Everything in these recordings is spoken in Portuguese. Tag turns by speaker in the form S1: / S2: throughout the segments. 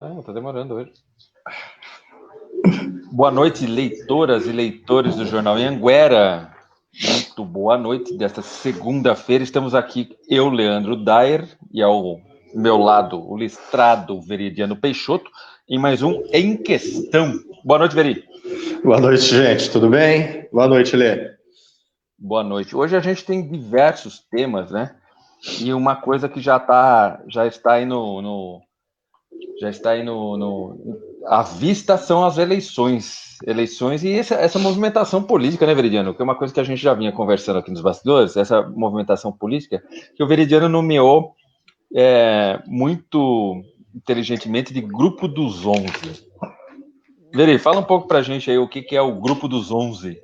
S1: Tá demorando hoje. Boa noite, leitoras e leitores do Jornal Anhanguera. Muito boa noite desta segunda-feira. Estamos aqui, eu, Leandro Dayer, e ao meu lado, o listrado Veridiano Peixoto, em mais um Em Questão. Boa noite, Veri.
S2: Boa noite, gente. Tudo bem? Boa noite, Lê.
S1: Boa noite. Hoje a gente tem diversos temas, né? E uma coisa que já está aí à vista são as eleições e essa movimentação política, né, Veridiano? Que é uma coisa que a gente já vinha conversando aqui nos bastidores, essa movimentação política que o Veridiano nomeou muito inteligentemente de Grupo dos 11. Veri, fala um pouco pra gente aí o que é o Grupo dos 11.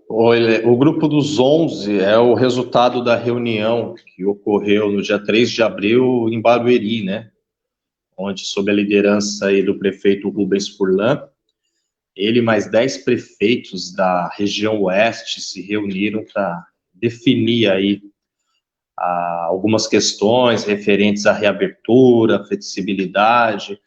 S2: Oi, Lê. O Grupo dos 11 é o resultado da reunião que ocorreu no dia 3 de abril em Barueri, né? Onde, sob a liderança aí do prefeito Rubens Furlan, ele e mais 10 prefeitos da região oeste se reuniram para definir aí algumas questões referentes à reabertura, flexibilidade.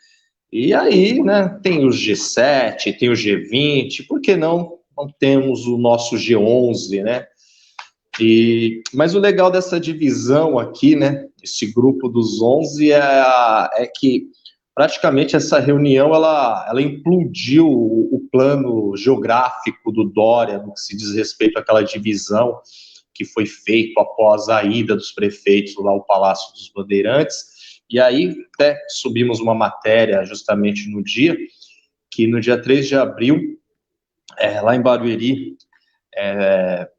S2: E aí, né, tem o G7, tem o G20, por que não temos o nosso G11, né? Mas o legal dessa divisão aqui, né, esse grupo dos 11, é que praticamente essa reunião, ela implodiu o plano geográfico do Dória, no que se diz respeito àquela divisão que foi feito após a ida dos prefeitos lá ao Palácio dos Bandeirantes. E aí até subimos uma matéria justamente no dia, que no dia 3 de abril, lá em Barueri,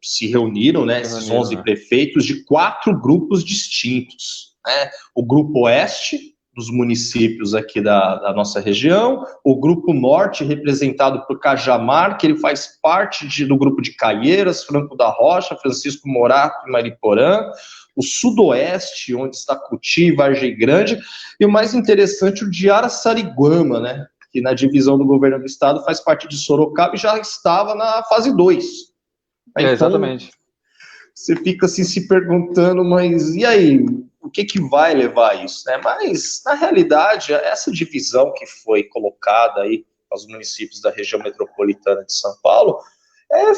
S2: se reuniram, né, esses 11 prefeitos de 4 grupos distintos, né? O Grupo Oeste, dos municípios aqui da nossa região, o Grupo Norte, representado por Cajamar, que ele faz parte do grupo de Caieiras, Franco da Rocha, Francisco Morato e Mariporã, o Sudoeste, onde está Cuti e Vargem Grande, e o mais interessante, o de Araçariguama, né, que na divisão do governo do estado faz parte de Sorocaba e já estava na fase 2. Então,
S1: exatamente.
S2: Você fica assim se perguntando, mas e aí? O que vai levar a isso, né? Mas, na realidade, essa divisão que foi colocada aí aos municípios da região metropolitana de São Paulo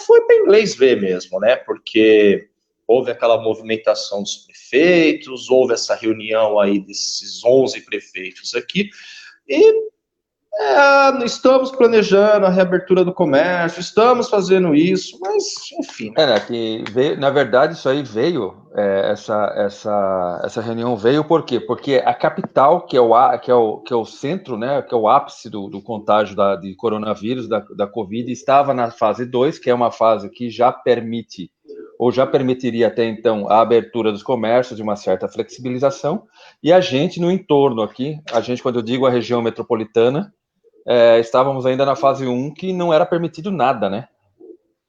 S2: foi para inglês ver mesmo, né? Porque houve aquela movimentação dos prefeitos, houve essa reunião aí desses 11 prefeitos aqui, e estamos planejando a reabertura do comércio, estamos fazendo isso, mas, enfim.
S1: Que veio, na verdade, isso aí veio, essa reunião veio por quê? Porque a capital, que é o centro, né, que é o ápice do contágio de coronavírus, da Covid, estava na fase 2, que é uma fase que já permite, ou já permitiria até então, a abertura dos comércios e uma certa flexibilização, e a gente no entorno aqui, quando eu digo a região metropolitana, estávamos ainda na fase 1, que não era permitido nada, né?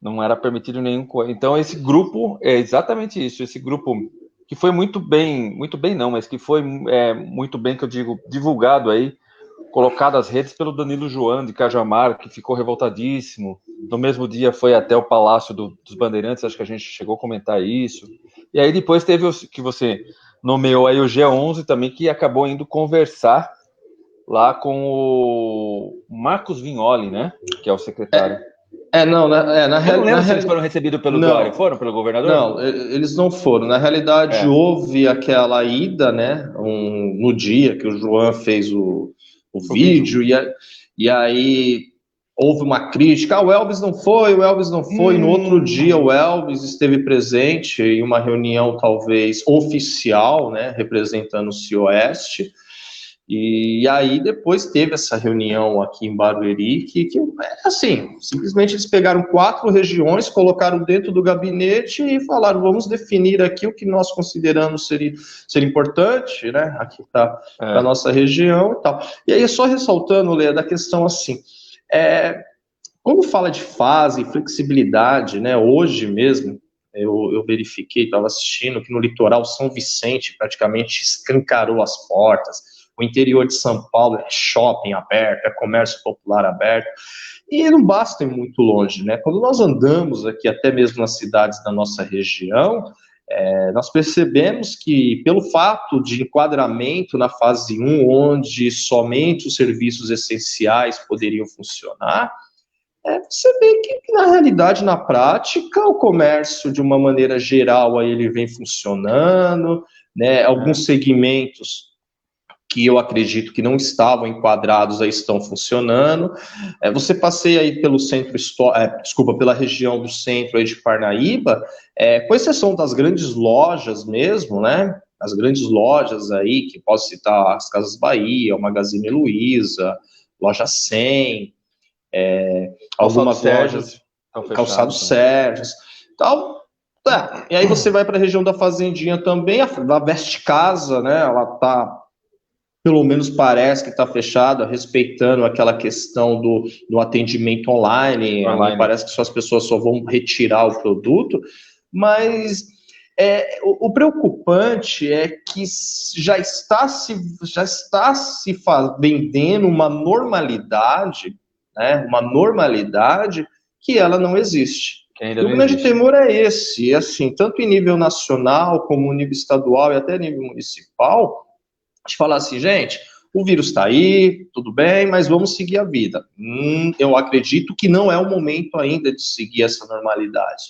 S1: Não era permitido nenhum. Então, esse grupo é exatamente isso. Esse grupo que foi muito bem não, mas que foi muito bem, que eu digo, divulgado aí, colocado às redes pelo Danilo João de Cajamar, que ficou revoltadíssimo. No mesmo dia foi até o Palácio dos Bandeirantes, acho que a gente chegou a comentar isso. E aí depois teve o que você nomeou aí o G11 também, que acabou indo conversar lá com o Marcos Vignoli, né? Que é o secretário.
S2: Eu não
S1: lembro se eles foram recebidos pelo Dória. Foram pelo governador?
S2: Não, eles não foram. Na realidade, houve aquela ida, né? No dia que o João fez o vídeo, e aí houve uma crítica. O Elvis não foi, o Elvis não foi. No outro dia, o Elvis esteve presente em uma reunião, talvez oficial, né? Representando o CIOeste. E aí depois teve essa reunião aqui em Barueri, que assim, simplesmente eles pegaram 4 regiões, colocaram dentro do gabinete e falaram, vamos definir aqui o que nós consideramos ser importante, né, aqui para a nossa região e tal. E aí, só ressaltando, Lê, da questão assim, quando fala de fase e flexibilidade, né, hoje mesmo, eu verifiquei, estava assistindo, que no litoral São Vicente praticamente escancarou as portas. O interior de São Paulo é shopping aberto, é comércio popular aberto, e não basta ir muito longe, né? Quando nós andamos aqui, até mesmo nas cidades da nossa região, Nós percebemos que, pelo fato de enquadramento na fase 1, onde somente os serviços essenciais poderiam funcionar, você vê que, na realidade, na prática, o comércio, de uma maneira geral, aí ele vem funcionando, né? Alguns segmentos que eu acredito que não estavam enquadrados aí estão funcionando. Você passeia aí pelo centro histórico, pela região do centro aí de Parnaíba, com exceção das grandes lojas mesmo, né? As grandes lojas aí, que posso citar as Casas Bahia, o Magazine Luiza, Loja 100, algumas lojas, Calçado Sérgio, tal. E aí você vai para a região da Fazendinha também, a Veste Casa, né? Ela tá, pelo menos parece que está fechada, respeitando aquela questão do atendimento online. Me parece que as pessoas só vão retirar o produto, mas o preocupante é que já está se vendendo uma normalidade, né? Uma normalidade que ela não existe. O grande temor é esse, e assim, tanto em nível nacional, como nível estadual e até nível municipal, de falar assim, gente, o vírus está aí, tudo bem, mas vamos seguir a vida. Eu acredito que não é o momento ainda de seguir essa normalidade,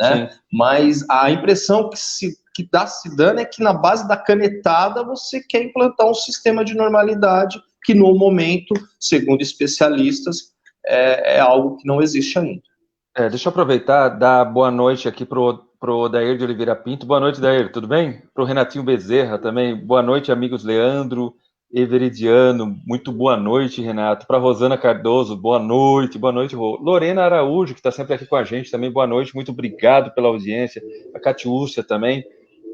S2: né? Mas a impressão que está se dando é que na base da canetada você quer implantar um sistema de normalidade que no momento, segundo especialistas, é algo que não existe ainda.
S1: Deixa eu aproveitar, dar boa noite aqui pro Odair de Oliveira Pinto. Boa noite, Odair, tudo bem? Pro Renatinho Bezerra também. Boa noite, amigos Leandro, Everidiano. Muito boa noite, Renato. Para Rosana Cardoso, boa noite, Rô. Lorena Araújo, que está sempre aqui com a gente também, boa noite, muito obrigado pela audiência. A Catiúcia também,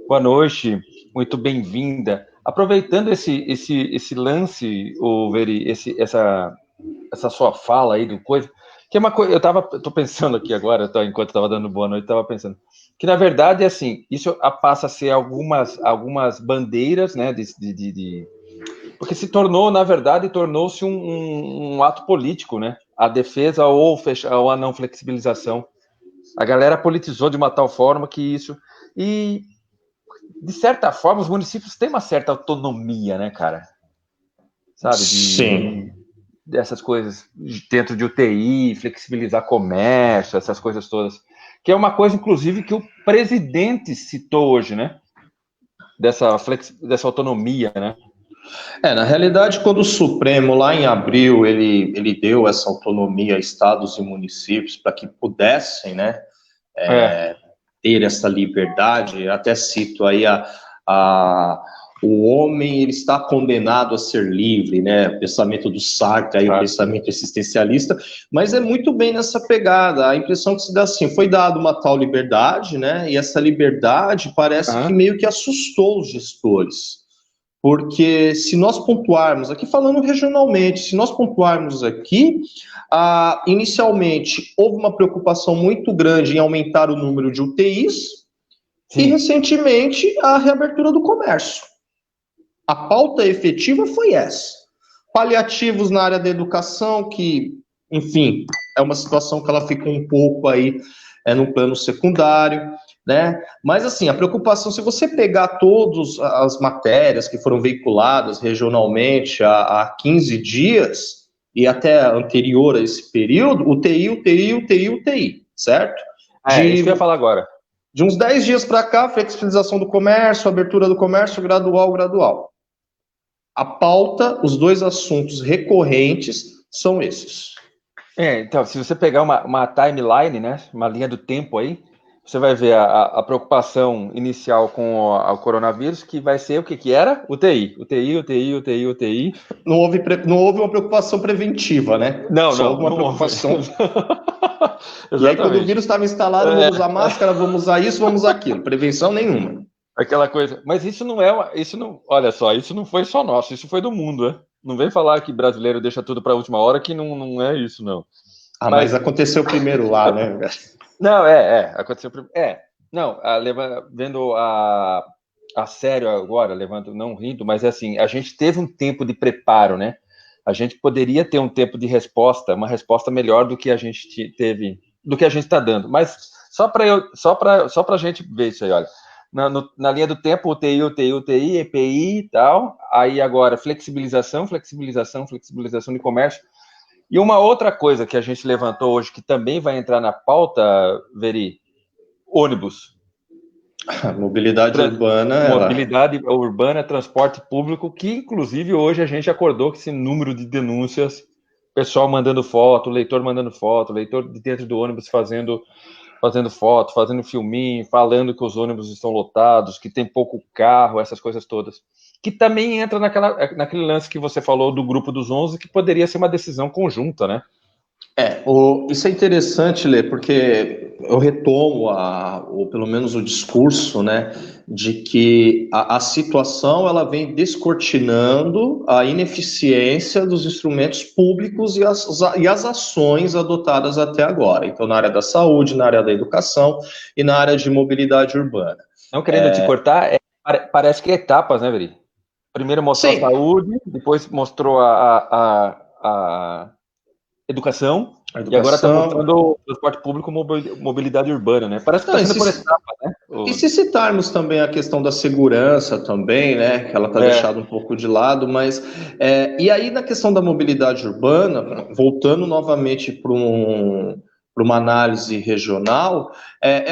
S1: boa noite, muito bem-vinda. Aproveitando esse lance, Veri, essa sua fala aí do coisa, que é uma coisa, tô pensando aqui agora, enquanto estava dando boa noite, estava pensando que na verdade assim, isso passa a ser algumas bandeiras, né, porque se tornou, na verdade, tornou-se um ato político, né, a defesa ou a não flexibilização. A galera politizou de uma tal forma que isso, e de certa forma os municípios têm uma certa autonomia, né, cara, sabe?
S2: Sim.
S1: Dessas coisas dentro de UTI, flexibilizar comércio, essas coisas todas. Que é uma coisa, inclusive, que o presidente citou hoje, né? Dessa autonomia, né?
S2: Na realidade, quando o Supremo, lá em abril, ele deu essa autonomia a estados e municípios para que pudessem, né, ter essa liberdade, até cito aí o homem, ele está condenado a ser livre, né? O pensamento do Sartre, aí, o pensamento existencialista, mas é muito bem nessa pegada. A impressão que se dá assim, foi dada uma tal liberdade, né? E essa liberdade parece que meio que assustou os gestores. Porque se nós pontuarmos, aqui falando regionalmente, se nós pontuarmos aqui, inicialmente houve uma preocupação muito grande em aumentar o número de UTIs, e recentemente a reabertura do comércio. A pauta efetiva foi essa. Paliativos na área da educação, que, enfim, é uma situação que ela fica um pouco aí no plano secundário, né? Mas, assim, a preocupação, se você pegar todas as matérias que foram veiculadas regionalmente há 15 dias, e até anterior a esse período, UTI, certo?
S1: Isso que eu ia falar agora.
S2: De uns 10 dias para cá, flexibilização do comércio, abertura do comércio, gradual. A pauta, os dois assuntos recorrentes são esses.
S1: Então, se você pegar uma timeline, né, uma linha do tempo aí, você vai ver a preocupação inicial com o coronavírus, que vai ser o que era? UTI.
S2: Não houve uma preocupação preventiva, né?
S1: Só
S2: houve uma preocupação. E aí, quando o vírus estava instalado, vamos usar máscara, vamos usar isso, vamos usar aquilo. Prevenção nenhuma.
S1: Aquela coisa. Mas isso não olha só, isso não foi só nosso, isso foi do mundo, né? Não vem falar que brasileiro deixa tudo para a última hora, que não é isso, não.
S2: Mas aconteceu primeiro lá, né?
S1: Não, aconteceu primeiro. Vendo a sério agora, não rindo, mas assim, a gente teve um tempo de preparo, né? A gente poderia ter um tempo de resposta, uma resposta melhor do que a gente teve, do que a gente está dando. Mas Só para a gente ver isso aí, olha. Na linha do tempo, UTI, EPI e tal. Aí agora, flexibilização de comércio. E uma outra coisa que a gente levantou hoje, que também vai entrar na pauta, Veri, ônibus.
S2: Mobilidade urbana.
S1: Mobilidade urbana, transporte público, que inclusive hoje a gente acordou com esse número de denúncias, pessoal mandando foto, leitor de dentro do ônibus fazendo foto, fazendo filminho, falando que os ônibus estão lotados, que tem pouco carro, essas coisas todas. Que também entra naquele lance que você falou do grupo dos 11, que poderia ser uma decisão conjunta, né?
S2: Isso é interessante, Lê, porque eu retomo, ou pelo menos o discurso, né, de que a situação ela vem descortinando a ineficiência dos instrumentos públicos e as ações adotadas até agora. Então, na área da saúde, na área da educação e na área de mobilidade urbana.
S1: Não querendo te cortar, parece que é etapas, né, Veri? Primeiro mostrou a saúde, depois mostrou a educação, e agora está mostrando o transporte público, mobilidade urbana, né? Parece que está sendo por etapa, né?
S2: E se citarmos também a questão da segurança também, né? Que ela está deixada um pouco de lado, mas... e aí, na questão da mobilidade urbana, voltando novamente para uma análise regional,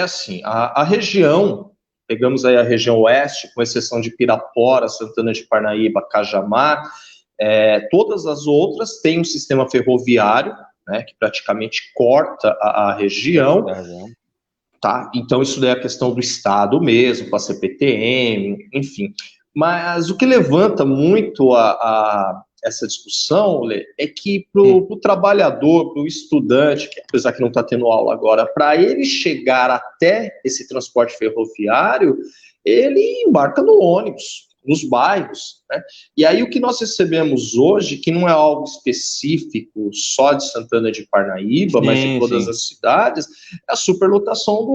S2: assim, a região, pegamos aí a região oeste, com exceção de Pirapora, Santana de Parnaíba, Cajamar, todas as outras têm um sistema ferroviário, né, que praticamente corta a região, tá? Então isso daí é a questão do Estado mesmo, com a CPTM, enfim. Mas o que levanta muito essa discussão, Lê, é que para o trabalhador, para o estudante, que apesar que não está tendo aula agora, para ele chegar até esse transporte ferroviário, ele embarca no ônibus, nos bairros, né? E aí o que nós recebemos hoje, que não é algo específico só de Santana de Parnaíba, mas de todas as cidades, é a superlotação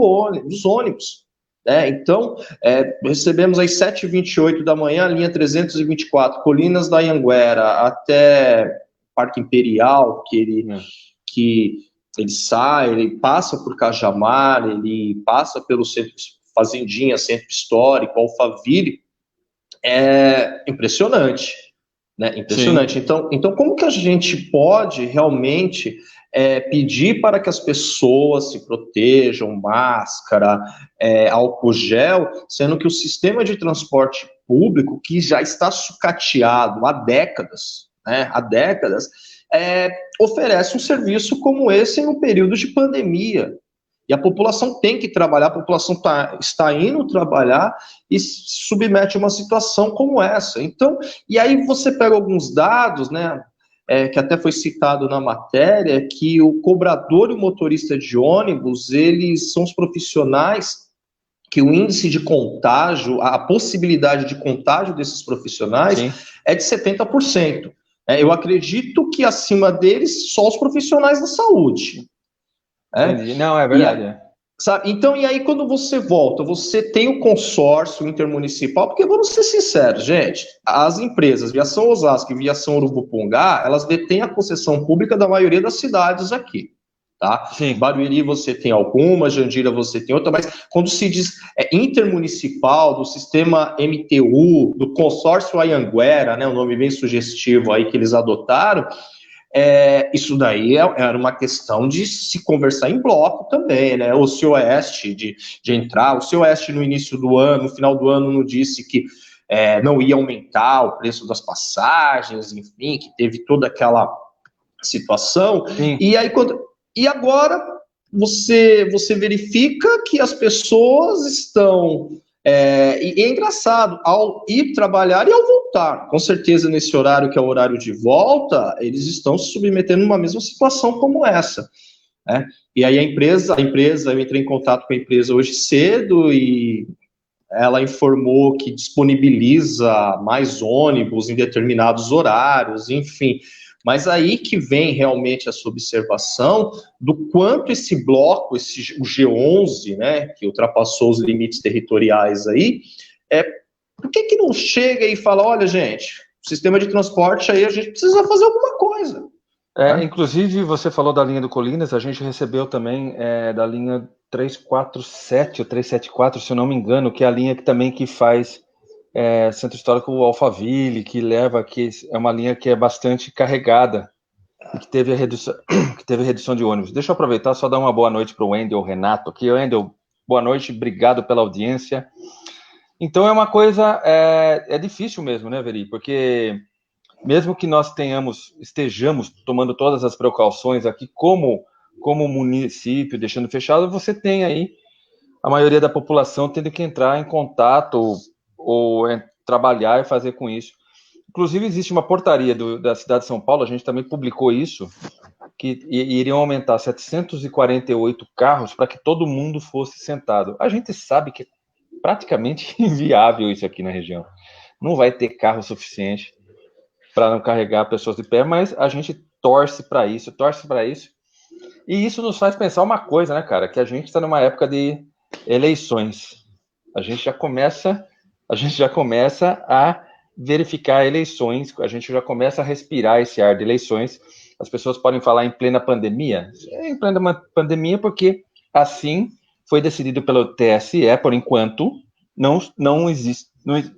S2: dos ônibus, né? Então, recebemos às 7h28 da manhã, a linha 324, Colinas da Anhanguera até Parque Imperial, que ele sai, ele passa por Cajamar, ele passa pelo centro Fazendinha, Centro Histórico, Alphaville. É impressionante, né? Impressionante. Então, como que a gente pode realmente pedir para que as pessoas se protejam, máscara, álcool gel, sendo que o sistema de transporte público, que já está sucateado há décadas, né? Oferece um serviço como esse em um período de pandemia. E a população tem que trabalhar, a população está indo trabalhar e se submete a uma situação como essa. Então, e aí você pega alguns dados, né, que até foi citado na matéria, que o cobrador e o motorista de ônibus, eles são os profissionais que o índice de contágio, a possibilidade de contágio desses profissionais é de 70%. Eu acredito que acima deles, só os profissionais da saúde.
S1: Não, é verdade.
S2: Sabe? Então, e aí quando você volta, você tem o consórcio intermunicipal, porque vamos ser sinceros, gente, as empresas Viação Osasco e Viação Urubupungá, elas detêm a concessão pública da maioria das cidades aqui, tá?
S1: Sim.
S2: Barueri você tem alguma, Jandira você tem outra, mas quando se diz intermunicipal, do sistema MTU, do consórcio Anhanguera, né, um nome bem sugestivo aí que eles adotaram, isso daí era uma questão de se conversar em bloco também, né? O CIOeste de entrar, o CIOeste no início do ano, no final do ano, não disse que não ia aumentar o preço das passagens, enfim, que teve toda aquela situação.
S1: Sim.
S2: E agora você verifica que as pessoas estão... E é engraçado, ao ir trabalhar e ao voltar, com certeza nesse horário que é o horário de volta, eles estão se submetendo a uma mesma situação como essa, né? E aí a empresa, eu entrei em contato com a empresa hoje cedo e ela informou que disponibiliza mais ônibus em determinados horários, enfim. Mas aí que vem realmente essa observação do quanto esse bloco, o G11, né, que ultrapassou os limites territoriais aí, por que não chega e fala, olha, gente, o sistema de transporte aí a gente precisa fazer alguma coisa, Né?
S1: Inclusive, você falou da linha do Colinas, a gente recebeu também da linha 347 ou 374, se eu não me engano, que é a linha que faz Centro Histórico Alphaville, que é uma linha que é bastante carregada e que teve redução de ônibus. Deixa eu aproveitar só dar uma boa noite para o Wendel Renato aqui. Wendel, boa noite, obrigado pela audiência. Então é uma coisa, difícil mesmo, né, Veri? Porque mesmo que nós estejamos tomando todas as precauções aqui como município, deixando fechado, você tem aí a maioria da população tendo que entrar em contato ou trabalhar e fazer com isso. Inclusive, existe uma portaria da cidade de São Paulo, a gente também publicou isso, que iriam aumentar 748 carros para que todo mundo fosse sentado. A gente sabe que é praticamente inviável isso aqui na região. Não vai ter carro suficiente para não carregar pessoas de pé, mas a gente torce para isso. E isso nos faz pensar uma coisa, né, cara? Que a gente está numa época de eleições. A gente já começa a verificar eleições, a gente já começa a respirar esse ar de eleições. As pessoas podem falar em plena pandemia. Em plena pandemia porque assim foi decidido pelo TSE, por enquanto, não existe,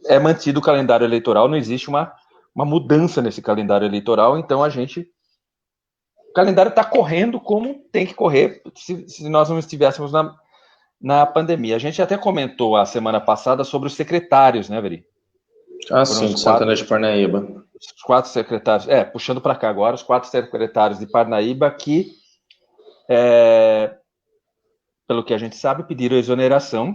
S1: é mantido o calendário eleitoral, não existe uma mudança nesse calendário eleitoral, então o calendário está correndo como tem que correr se nós não estivéssemos na pandemia. A gente até comentou a semana passada sobre os secretários, né, Veri?
S2: Sim, de Santana de Parnaíba.
S1: Os 4 secretários, puxando para cá agora, os 4 secretários de Parnaíba que, pelo que a gente sabe, pediram exoneração.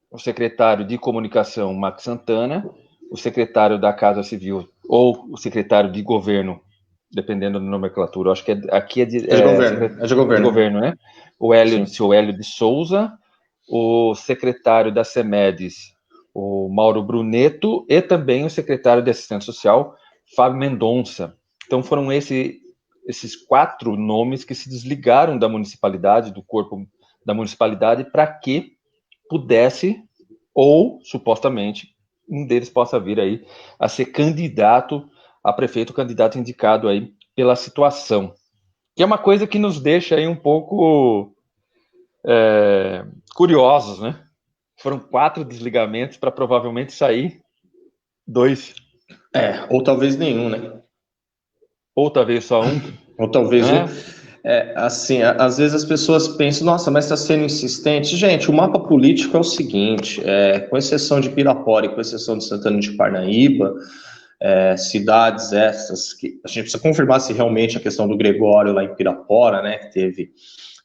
S1: O secretário de Comunicação, Max Santana, o secretário da Casa Civil ou o secretário de Governo, dependendo da nomenclatura, acho que aqui é de governo, né? O seu Hélio de Souza, o secretário da CEMEDES, o Mauro Bruneto, e também o secretário de Assistência Social, Fábio Mendonça. Então foram esses 4 nomes que se desligaram da municipalidade, do corpo da municipalidade, para que pudesse, ou supostamente, um deles possa vir aí a ser candidato a prefeito, candidato indicado aí pela situação. Que é uma coisa que nos deixa aí um pouco curiosos, né? Foram 4 desligamentos para provavelmente sair 2.
S2: Ou talvez nenhum, né?
S1: Ou talvez só um.
S2: Ou talvez um. Assim, às vezes as pessoas pensam, nossa, mas está sendo insistente. Gente, o mapa político é o seguinte, com exceção de Pirapora e com exceção de Santana de Parnaíba, cidades essas que a gente precisa confirmar se realmente a questão do Gregório lá em Pirapora, né, que teve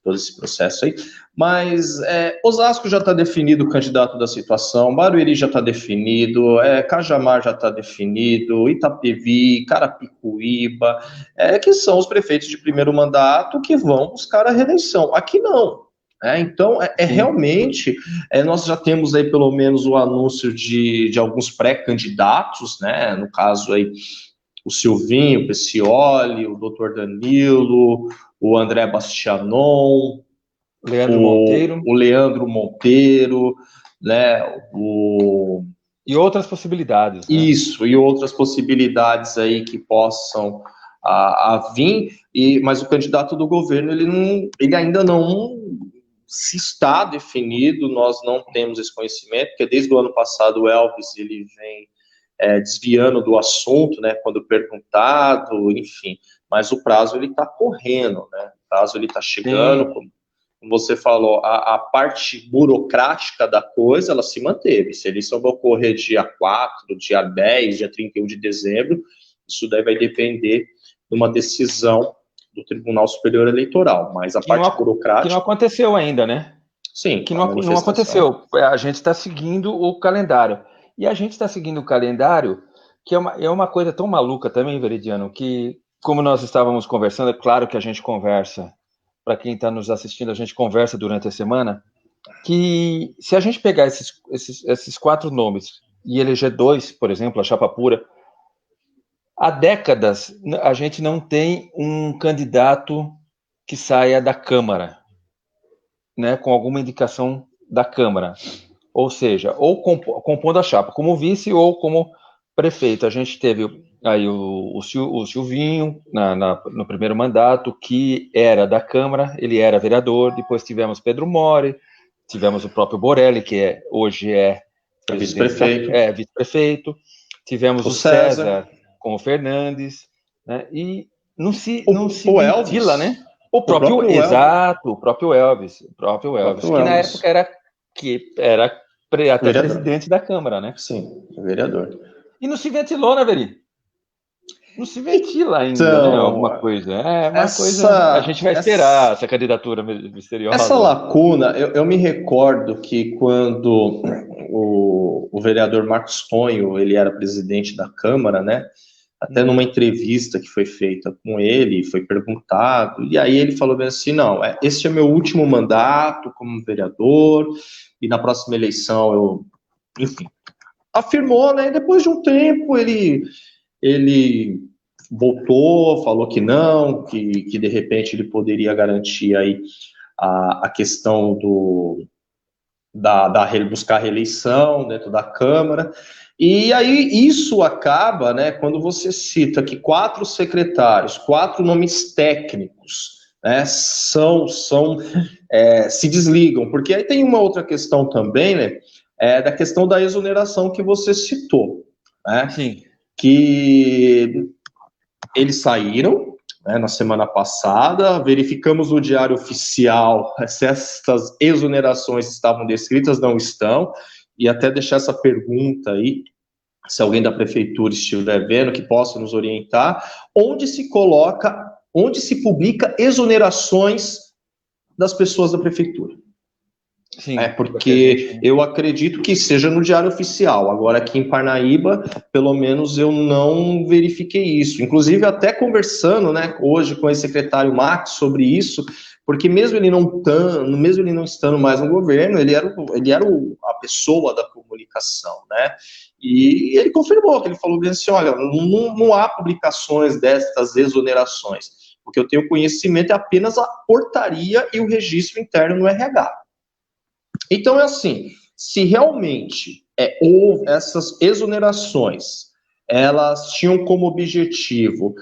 S2: todo esse processo aí, mas Osasco já está definido o candidato da situação, Barueri já está definido, Cajamar já está definido, Itapevi, Carapicuíba, que são os prefeitos de primeiro mandato que vão buscar a reeleição. Aqui não. Então, realmente, nós já temos aí pelo menos o anúncio de alguns pré-candidatos, né? No caso aí, o Silvinho, o Pecioli, o Dr. Danilo, o André Bastianon, o Leandro Monteiro, né?
S1: E outras possibilidades.
S2: Né? Isso, e outras possibilidades aí que possam vir, mas o candidato do governo, ele ainda não se está definido, nós não temos esse conhecimento, porque desde o ano passado o Elvis ele vem desviando do assunto, né, quando perguntado, enfim, mas o prazo ele está correndo, né, o prazo ele está chegando, como você falou, a parte burocrática da coisa, ela se manteve, se a eleição vai ocorrer dia 4, dia 10, dia 31 de dezembro, isso daí vai depender de uma decisão do Tribunal Superior Eleitoral, mas a parte burocrática...
S1: Que não aconteceu ainda, né?
S2: Sim.
S1: Que não aconteceu. A gente está seguindo o calendário. E a gente está seguindo o calendário, que é uma coisa tão maluca também, Veridiano, que, como nós estávamos conversando, é claro que a gente conversa, para quem está nos assistindo, a gente conversa durante a semana, que se a gente pegar esses 4 nomes e eleger 2, por exemplo, a chapa pura, há décadas a gente não tem um candidato que saia da Câmara, né, com alguma indicação da Câmara. Ou seja, ou compondo a chapa como vice ou como prefeito. A gente teve aí o Silvinho, no primeiro mandato, que era da Câmara, ele era vereador, depois tivemos Pedro Mori, tivemos o próprio Borelli, que hoje é vice-prefeito, tivemos o César com o Fernandes, né? E não se ventila, né? O próprio Elvis, que na época era até vereador. Presidente da Câmara, né?
S2: Sim, vereador.
S1: E não se ventilou, né, Veri? Não se ventila ainda, né? Alguma coisa. A gente vai esperar essa candidatura misteriosa.
S2: Essa lacuna, eu me recordo que quando o vereador Marcos Tonho, ele era presidente da Câmara, né? Até numa entrevista que foi feita com ele, foi perguntado, e aí ele falou bem assim, não, este é meu último mandato como vereador, e na próxima eleição enfim, afirmou, né, e depois de um tempo ele voltou, falou que não, que de repente ele poderia garantir aí a questão buscar a reeleição dentro da Câmara. E aí isso acaba, né, quando você cita que 4 secretários, 4 nomes técnicos, né, se desligam, porque aí tem uma outra questão também, né, da questão da exoneração que você citou, né?
S1: Sim.
S2: Que eles saíram, né, na semana passada, verificamos no Diário Oficial se essas exonerações estavam descritas, não estão, e até deixar essa pergunta aí, se alguém da prefeitura estiver vendo, que possa nos orientar, onde se publica exonerações das pessoas da prefeitura.
S1: Sim,
S2: porque eu acredito que seja no Diário Oficial. Agora, aqui em Parnaíba, pelo menos eu não verifiquei isso. Inclusive, até conversando, né, hoje com o secretário Max sobre isso, porque mesmo ele não estando mais no governo, ele era a pessoa da comunicação, né? E ele confirmou, que ele falou bem assim, olha, não há publicações destas exonerações. O que eu tenho conhecimento é apenas a portaria e o registro interno no RH. Então, é assim, se realmente houve essas exonerações, elas tinham como objetivo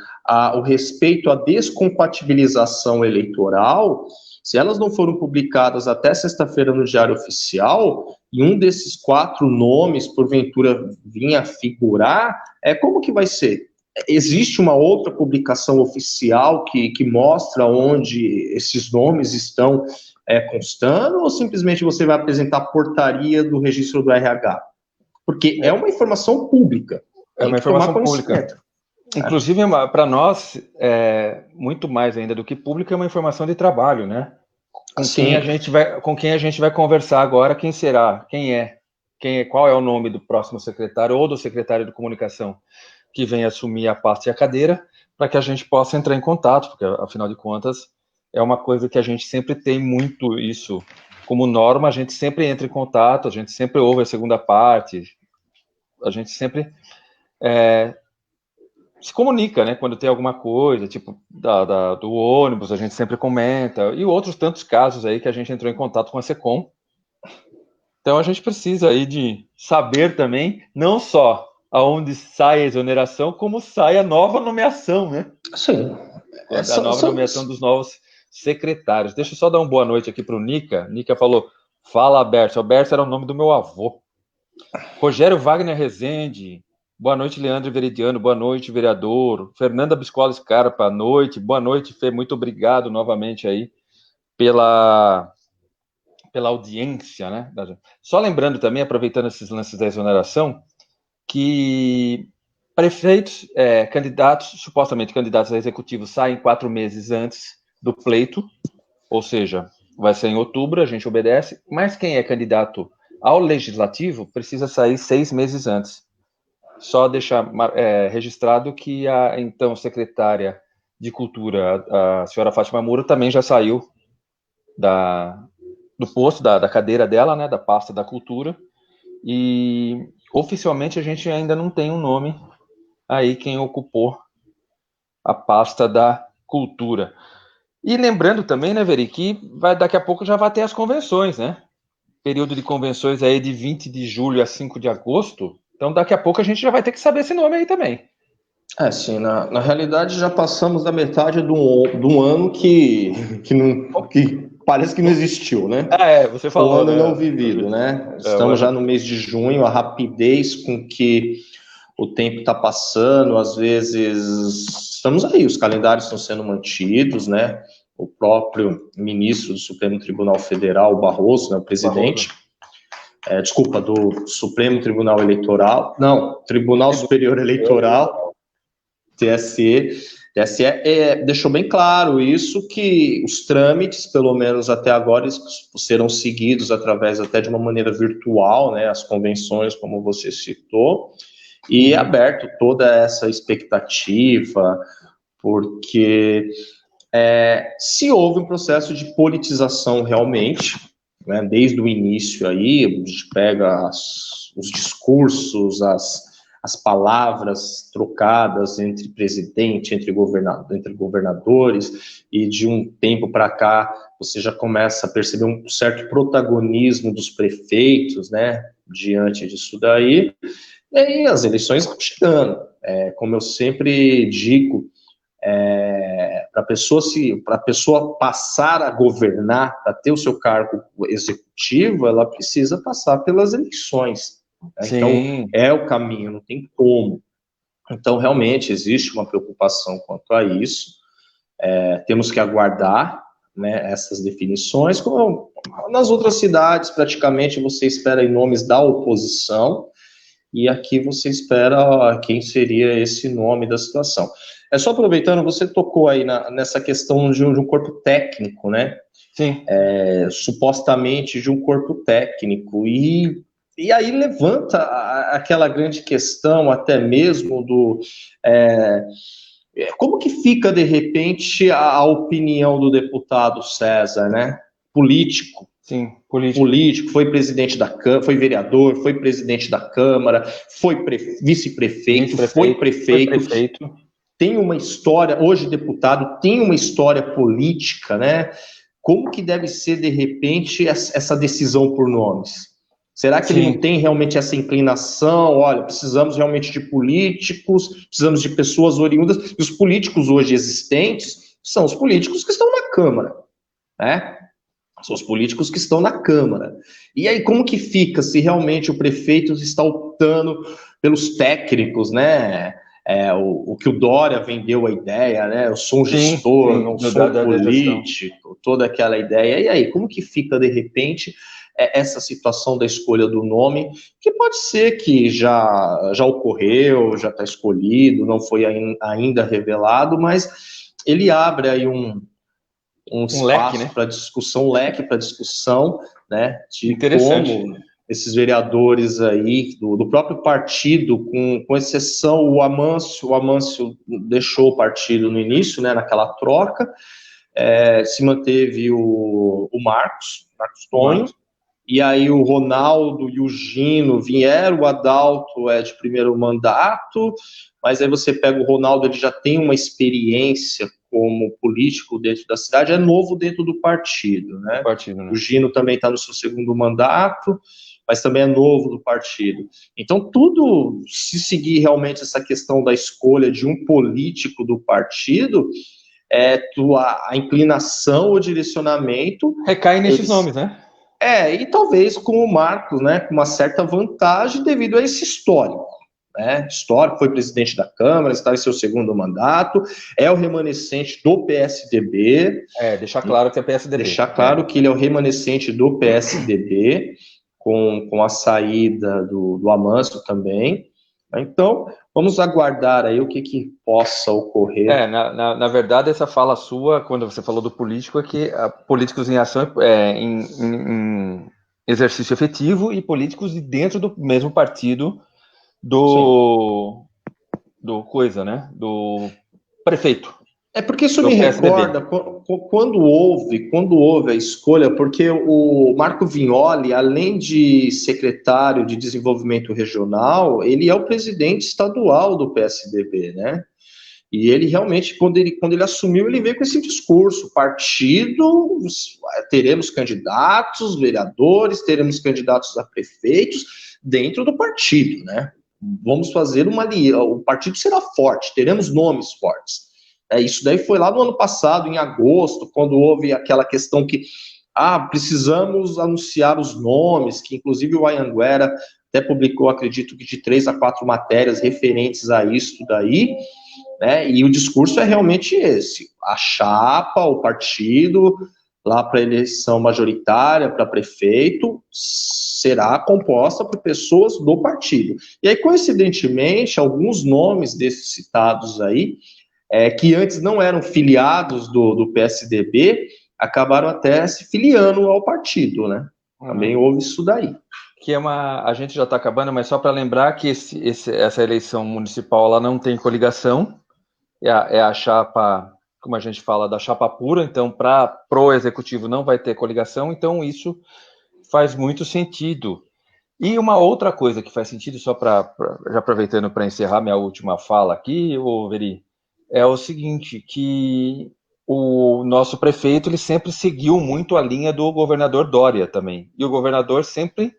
S2: o respeito à descompatibilização eleitoral, se elas não foram publicadas até sexta-feira no Diário Oficial, e um desses 4 nomes, porventura, vinha a figurar, como que vai ser? Existe uma outra publicação oficial que mostra onde esses nomes estão constando, ou simplesmente você vai apresentar a portaria do registro do RH? Porque é uma informação pública.
S1: É uma informação pública. Inclusive, para nós, muito mais ainda do que pública, é uma informação de trabalho, né? Com quem a gente vai conversar agora, quem será, qual é o nome do próximo secretário ou do secretário de comunicação que vem assumir a pasta e a cadeira, para que a gente possa entrar em contato, porque, afinal de contas, é uma coisa que a gente sempre tem muito isso como norma, a gente sempre entra em contato, a gente sempre ouve a segunda parte, a gente sempre se comunica, né, quando tem alguma coisa, tipo do ônibus, a gente sempre comenta, e outros tantos casos aí que a gente entrou em contato com a SECOM. Então a gente precisa aí de saber também, não só aonde sai a exoneração, como sai a nova nomeação, né?
S2: Sim.
S1: A nova nomeação dos novos secretários. Deixa eu só dar uma boa noite aqui para o Nica. Nica falou, fala, Berto. Alberto era o nome do meu avô. Rogério Wagner Rezende. Boa noite, Leandro Veridiano. Boa noite, vereador. Fernanda Biscola Scarpa, noite. Boa noite, Fê. Muito obrigado novamente aí pela audiência, né? Só lembrando também, aproveitando esses lances da exoneração, que prefeitos, supostamente candidatos a executivo, saem 4 meses antes do pleito, ou seja, vai ser em outubro, a gente obedece, mas quem é candidato ao legislativo precisa sair 6 meses antes. Só deixar registrado que a então secretária de Cultura, a senhora Fátima Moura, também já saiu do posto, da cadeira dela, né, da pasta da Cultura, e oficialmente a gente ainda não tem um nome aí quem ocupou a pasta da Cultura. E lembrando também, né, Veri, que daqui a pouco já vai ter as convenções, né? Período de convenções aí de 20 de julho a 5 de agosto. Então, daqui a pouco a gente já vai ter que saber esse nome aí também.
S2: Sim, na realidade já passamos da metade do ano que parece que não existiu, né?
S1: Você
S2: Um
S1: falou,
S2: ano não
S1: né?
S2: vivido, né?
S1: O
S2: Estamos já
S1: ano.
S2: no mês de junho, a rapidez com que o tempo está passando, às vezes estamos aí, os calendários estão sendo mantidos, né? O próprio ministro do Supremo Tribunal Federal, Barroso, né, o
S1: Barroso.
S2: presidente, desculpa, do Supremo Tribunal Eleitoral, não, Tribunal Superior Eleitoral, TSE deixou bem claro isso, que os trâmites, pelo menos até agora, serão seguidos através até de uma maneira virtual, né, as convenções, como você citou, e aberto toda essa expectativa, porque se houve um processo de politização realmente, né, desde o início aí, a gente pega os discursos, as palavras trocadas entre presidente, entre governadores, e de um tempo para cá você já começa a perceber um certo protagonismo dos prefeitos, né, diante disso daí, e aí as eleições estão chegando. Como eu sempre digo, para a pessoa passar a governar, para ter o seu cargo executivo, ela precisa passar pelas eleições. Né? Então, é o caminho, não tem como. Então, realmente, existe uma preocupação quanto a isso. Temos que aguardar, né, essas definições. Como nas outras cidades, praticamente, você espera em nomes da oposição, e aqui você espera quem seria esse nome da situação. Só aproveitando, você tocou aí nessa questão de um corpo técnico, né?
S1: Sim.
S2: Supostamente de um corpo técnico, e aí levanta aquela grande questão até mesmo do... como que fica, de repente, a opinião do deputado César, né? Político.
S1: Sim,
S2: político, foi presidente da Câmara, foi vereador, foi presidente da Câmara, foi vice-prefeito, foi prefeito, tem uma história, hoje deputado, tem uma história política, né? Como que deve ser, de repente, essa decisão por nomes? Será que ele não tem realmente essa inclinação? Olha, precisamos realmente de políticos, precisamos de pessoas oriundas, e os políticos hoje existentes são os políticos que estão na Câmara, né? São os políticos que estão na Câmara. E aí, como que fica se realmente o prefeito está optando pelos técnicos, né? O que o Dória vendeu a ideia, né? Eu sou um gestor, não sou um político, toda aquela ideia. E aí, como que fica, de repente, essa situação da escolha do nome, que pode ser que já ocorreu, já está escolhido, não foi ainda revelado, mas ele abre aí um espaço para discussão, um leque para discussão, né, de como esses vereadores aí, do próprio partido, com exceção o Amâncio deixou o partido no início, né, naquela troca, se manteve o Marcos Tonho, e aí o Ronaldo e o Gino vieram, o Adalto de primeiro mandato, mas aí você pega o Ronaldo, ele já tem uma experiência como político dentro da cidade, é novo dentro do partido, né? O Gino também está no seu segundo mandato, mas também é novo do partido. Então, tudo, se seguir realmente essa questão da escolha de um político do partido, a inclinação, o direcionamento...
S1: recai nesses nomes, né?
S2: E talvez com o Marcos, né, com uma certa vantagem devido a esse histórico. Histórico, foi presidente da Câmara, está em seu segundo mandato, é o remanescente do PSDB.
S1: Deixar claro que é PSDB.
S2: Deixar claro que ele é o remanescente do PSDB, com a saída do Amâncio também. Então, vamos aguardar aí o que possa ocorrer.
S1: Na verdade, essa fala sua, quando você falou do político, é que políticos em ação em exercício efetivo e políticos de dentro do mesmo partido do coisa, né? Do prefeito.
S2: Porque isso me recorda quando houve a escolha, porque o Marco Vignoli, além de secretário de desenvolvimento regional, ele é o presidente estadual do PSDB, né? E ele realmente, quando ele assumiu, ele veio com esse discurso: partido, teremos candidatos, vereadores, teremos candidatos a prefeitos dentro do partido, né? vamos fazer o partido será forte, teremos nomes fortes. Isso daí foi lá no ano passado, em agosto, quando houve aquela questão que precisamos anunciar os nomes, que inclusive o Anhanguera até publicou, acredito que de 3 a 4 matérias referentes a isso daí, né? E o discurso é realmente esse: a chapa, o partido, lá para eleição majoritária, para prefeito, será composta por pessoas do partido. E aí, coincidentemente, alguns nomes desses citados aí, que antes não eram filiados do PSDB, acabaram até se filiando ao partido, né? Também houve isso daí.
S1: Que a gente já está acabando, mas só para lembrar que essa eleição municipal ela não tem coligação, é a chapa, como a gente fala, da chapa pura, então pro executivo não vai ter coligação, então isso faz muito sentido. E uma outra coisa que faz sentido, só já aproveitando para encerrar minha última fala aqui, Veri, é o seguinte, que o nosso prefeito ele sempre seguiu muito a linha do governador Dória também, e o governador sempre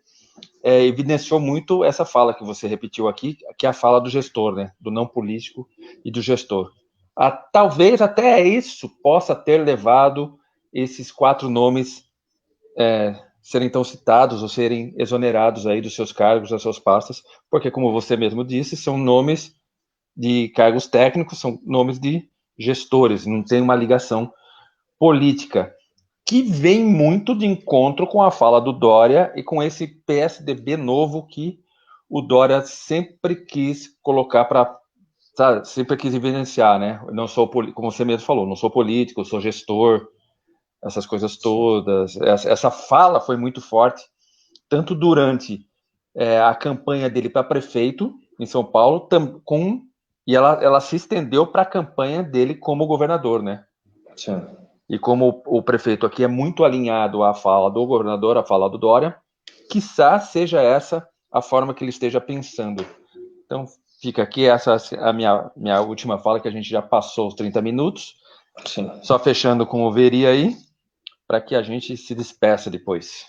S1: evidenciou muito essa fala que você repetiu aqui, que é a fala do gestor, né, do não político e do gestor. Talvez até isso possa ter levado esses 4 nomes serem tão citados ou serem exonerados aí dos seus cargos, das suas pastas, porque, como você mesmo disse, são nomes de cargos técnicos, são nomes de gestores, não tem uma ligação política, que vem muito de encontro com a fala do Dória e com esse PSDB novo que o Dória sempre quis colocar sempre quis evidenciar, né? Eu não sou, como você mesmo falou, não sou político, eu sou gestor, essas coisas todas. Essa fala foi muito forte, tanto durante a campanha dele para prefeito em São Paulo, e ela se estendeu para a campanha dele como governador, né?
S2: Sim.
S1: E como o prefeito aqui é muito alinhado à fala do governador, à fala do Dória, quiçá seja essa a forma que ele esteja pensando. Então, fica aqui essa a minha última fala, que a gente já passou os 30 minutos.
S2: Sim.
S1: Só fechando com o Veri aí, para que a gente se despeça depois.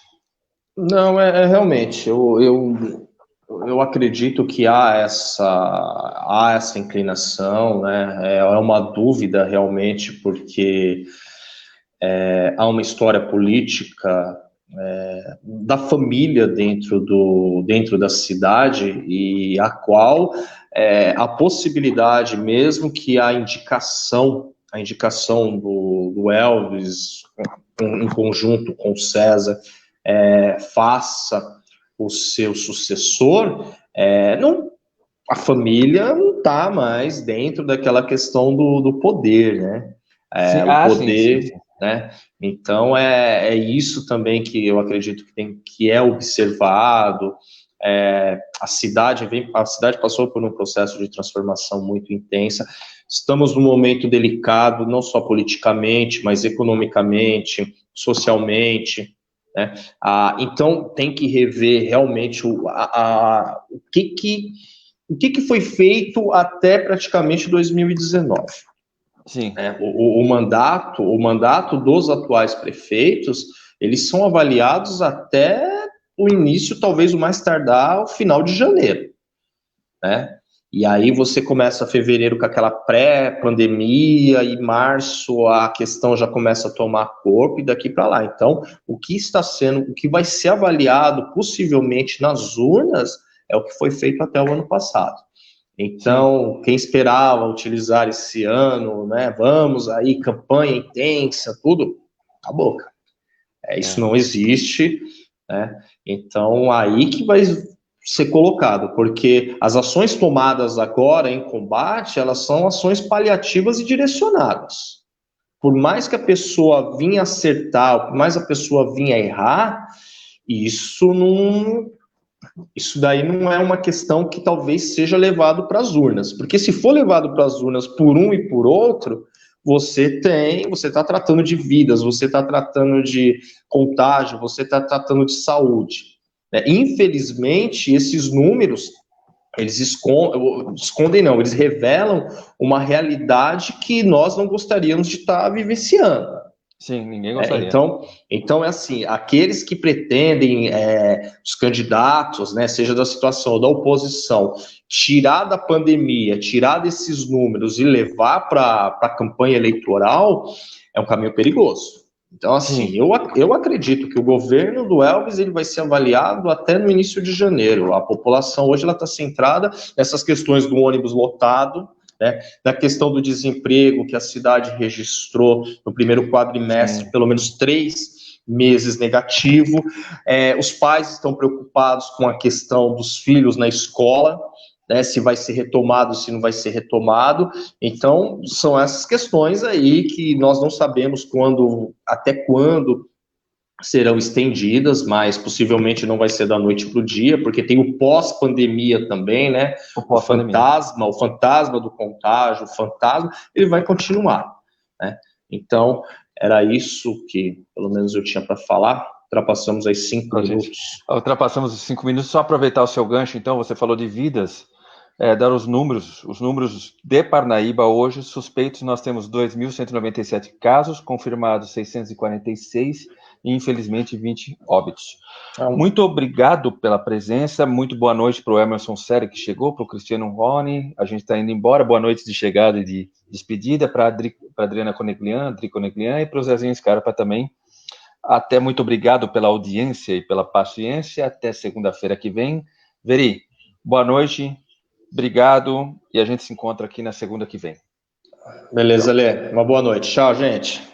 S2: Não, realmente, eu acredito que há essa inclinação, né? É uma dúvida realmente, porque há uma história política da família dentro da cidade, e a qual a possibilidade, mesmo que a indicação do Elvis em conjunto com o César faça o seu sucessor, a família não está mais dentro daquela questão do poder, né? O poder, sim. Né? Então é isso também que eu acredito que é observado. A cidade passou por um processo de transformação muito intensa. Estamos num momento delicado, não só politicamente, mas economicamente, socialmente, né? Então tem que rever realmente o que foi feito até praticamente 2019.
S1: Sim.
S2: O mandato dos atuais prefeitos, eles são avaliados até o início, talvez o mais tardar, o final de janeiro, né? E aí você começa fevereiro com aquela pré-pandemia, e março a questão já começa a tomar corpo, e daqui para lá. Então, o que vai ser avaliado possivelmente nas urnas é o que foi feito até o ano passado. Então, quem esperava utilizar esse ano, né, vamos aí, campanha intensa, tudo, acabou, cara. Isso não existe, né? Então, aí que vai ser colocado, porque as ações tomadas agora em combate, elas são ações paliativas e direcionadas. Por mais que a pessoa vinha acertar, por mais a pessoa vinha errar, isso daí não é uma questão que talvez seja levado para as urnas, porque se for levado para as urnas por um e por outro, você está tratando de vidas, você está tratando de contágio, você está tratando de saúde. Infelizmente, esses números, eles eles revelam uma realidade que nós não gostaríamos de estar vivenciando.
S1: Sim, ninguém
S2: É,
S1: gostaria.
S2: então é assim, aqueles que pretendem, os candidatos, né, seja da situação ou da oposição, tirar da pandemia, tirar desses números e levar para a campanha eleitoral, é um caminho perigoso. Então, assim,
S1: Sim,
S2: eu acredito que o governo do Elvis ele vai ser avaliado até no início de janeiro. A população hoje ela está centrada nessas questões do ônibus lotado, né, da questão do desemprego que a cidade registrou no primeiro quadrimestre,
S1: sim.
S2: pelo menos 3 meses negativo. Os pais estão preocupados com a questão dos filhos na escola, né, se vai ser retomado, se não vai ser retomado. Então, são essas questões aí que nós não sabemos até quando serão estendidas, mas possivelmente não vai ser da noite para o dia, porque tem o pós-pandemia também, né?
S1: O pós-pandemia.
S2: O fantasma do contágio, o fantasma, ele vai continuar, né? Então, era isso que, pelo menos, eu tinha para falar. Ultrapassamos aí 5 minutos.
S1: Ultrapassamos os 5 minutos. Só aproveitar o seu gancho, então, você falou de vidas, dar os números de Parnaíba hoje, suspeitos, nós temos 2.197 casos, confirmados 646 e, infelizmente, 20 óbitos. Muito obrigado pela presença, muito boa noite para o Emerson Sério, que chegou, para o Cristiano Rony, a gente está indo embora, boa noite de chegada e de despedida, para a Adriana Coneglian, e para o Zezinho Scarpa também. Até, muito obrigado pela audiência e pela paciência. Até segunda-feira que vem. Veri, boa noite, obrigado, e a gente se encontra aqui na segunda que vem.
S2: Beleza, Lê. Uma boa noite. Tchau, gente.